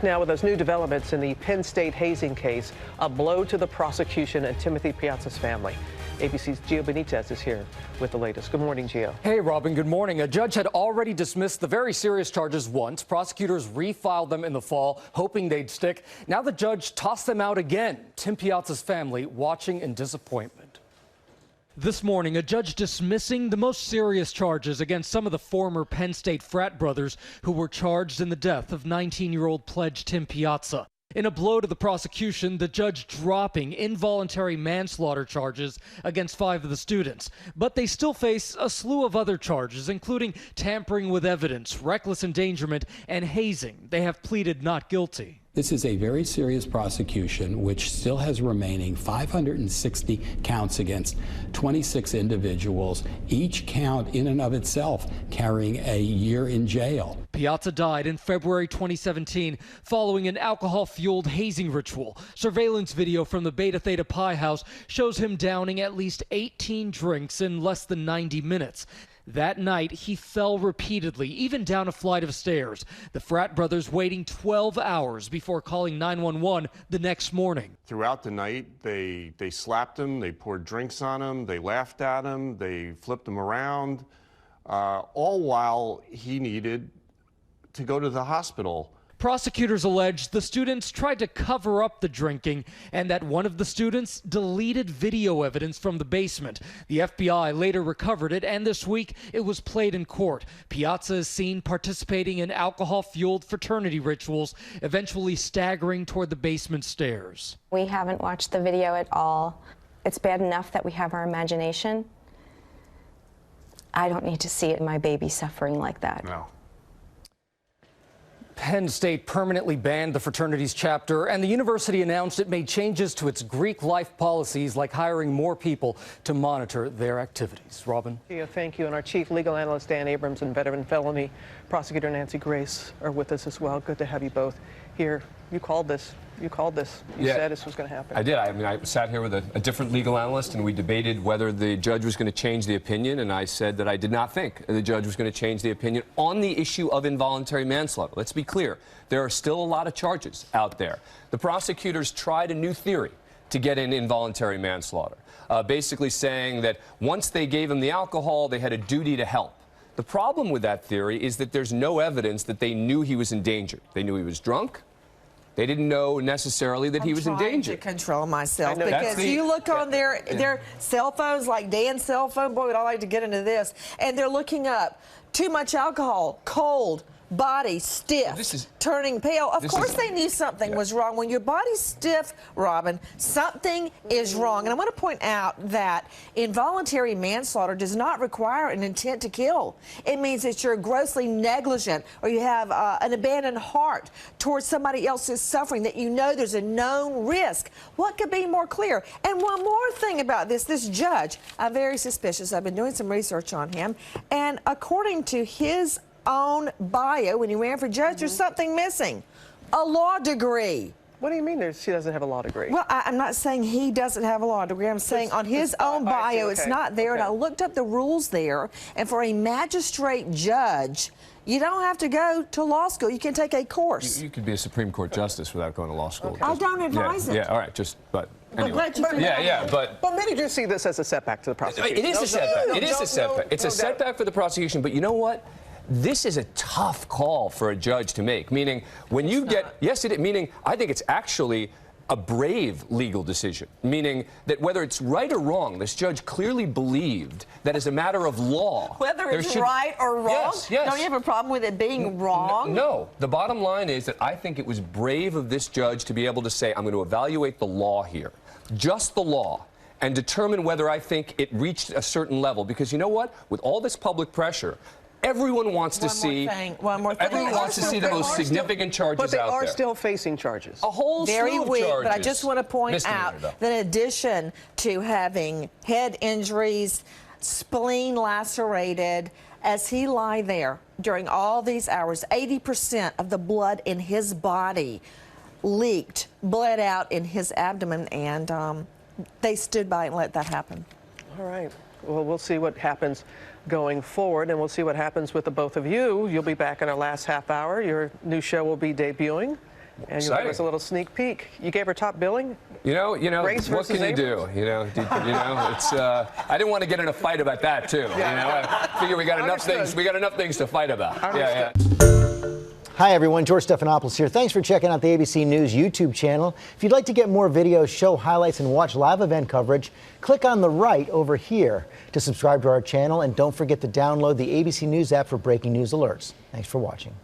Now, with those new developments in the Penn State hazing case, a blow to the prosecution and Timothy Piazza's family. ABC's Gio Benitez is here with the latest. Good morning, Gio. Hey, Robin. Good morning. A judge had already dismissed the very serious charges once. Prosecutors refiled them in the fall, hoping they'd stick. Now the judge tossed them out again. Tim Piazza's family watching in disappointment. This morning, a judge dismissing the most serious charges against some of the former Penn State frat brothers who were charged in the death of 19-year-old pledge Tim Piazza. In a blow to the prosecution, the judge dropping involuntary manslaughter charges against 5 of the students. But they still face a slew of other charges, including tampering with evidence, reckless endangerment, and hazing. They have pleaded not guilty. This is a very serious prosecution, which still has remaining 560 counts against 26 individuals, each count in and of itself carrying a year in jail. Piazza died in February 2017 following an alcohol-fueled hazing ritual. Surveillance video from the Beta Theta Pi house shows him downing at least 18 drinks in less than 90 minutes. That night, he fell repeatedly, even down a flight of stairs. The frat brothers waiting 12 hours before calling 911 the next morning. Throughout the night, they slapped him, they poured drinks on him, they laughed at him, they flipped him around, all while he needed to go to the hospital. Prosecutors allege the students tried to cover up the drinking and that one of the students deleted video evidence from the basement. The FBI later recovered it, and this week it was played in court. Piazza is seen participating in alcohol-fueled fraternity rituals, eventually staggering toward the basement stairs. We haven't watched the video at all. It's bad enough that we have our imagination. I don't need to see my baby suffering like that. No. Penn State permanently banned the fraternity's chapter, and the university announced it made changes to its Greek life policies, like hiring more people to monitor their activities. Robin? Yeah, thank you. And our chief legal analyst, Dan Abrams, and veteran felony prosecutor Nancy Grace are with us as well. Good to have you both here. You called this. You said this was going to happen. I did. I mean, I sat here with a different legal analyst, and we debated whether the judge was going to change the opinion, and I said that I did not think the judge was going to change the opinion on the issue of involuntary manslaughter. Let's be clear. There are still a lot of charges out there. The prosecutors tried a new theory to get in involuntary manslaughter, basically saying that once they gave him the alcohol, they had a duty to help. The problem with that theory is that there's no evidence that they knew he was in danger. They knew he was drunk. They didn't know necessarily that he was in danger. I'm trying to control myself because you look on their cell phones, like Dan's cell phone. Boy, would I like to get into this. And they're looking up too much alcohol, cold, body stiff, turning pale. Of course they knew something was wrong. When your body's stiff, Robin, something is wrong. And I want to point out that involuntary manslaughter does not require an intent to kill. It means that you're grossly negligent, or you have an abandoned heart towards somebody else's suffering, that you know there's a known risk. What could be more clear? And one more thing about this judge, I'm very suspicious. I've been doing some research on him, and according to his own bio, when he ran for judge, there's something missing. A law degree. What do you mean she doesn't have a law degree? Well, I'm not saying he doesn't have a law degree. I'm saying on his own bio, it's not there. And I looked up the rules there, and for a magistrate judge, you don't have to go to law school. You can take a course. You could be a Supreme Court justice without going to law school. I don't advise it. Yeah, all right, but anyway. But many do see this as a setback to the prosecution. It is a setback. It is a setback. It's a setback for the prosecution, but you know what? This is a tough call for a judge to make, meaning when you get, yes, it is, meaning I think it's actually a brave legal decision, meaning that whether it's right or wrong, this judge clearly believed that as a matter of law. Whether it's right or wrong? Yes. Don't you have a problem with it being wrong? No. The bottom line is that I think it was brave of this judge to be able to say, I'm going to evaluate the law here, just the law, and determine whether I think it reached a certain level. Because you know what? With all this public pressure, everyone wants to see. One more thing. Everyone wants to see the most significant charges out there. But they are still facing charges. A whole slew of charges. But I just want to point out that in addition to having head injuries, spleen lacerated, as he lay there during all these hours, 80% of the blood in his body leaked, bled out in his abdomen, and they stood by and let that happen. All right. Well, we'll see what happens going forward, and we'll see what happens with the both of you. You'll be back in our last half hour. Your new show will be debuting And you gave us a little sneak peek. You gave her top billing? You know, Grace what can you do? It's. I didn't want to get in a fight about that too. I figure we got enough things. We got enough things to fight about. Yeah. Hi everyone, George Stephanopoulos here. Thanks for checking out the ABC News YouTube channel. If you'd like to get more videos, show highlights, and watch live event coverage, click on the right over here to subscribe to our channel, and don't forget to download the ABC News app for breaking news alerts. Thanks for watching.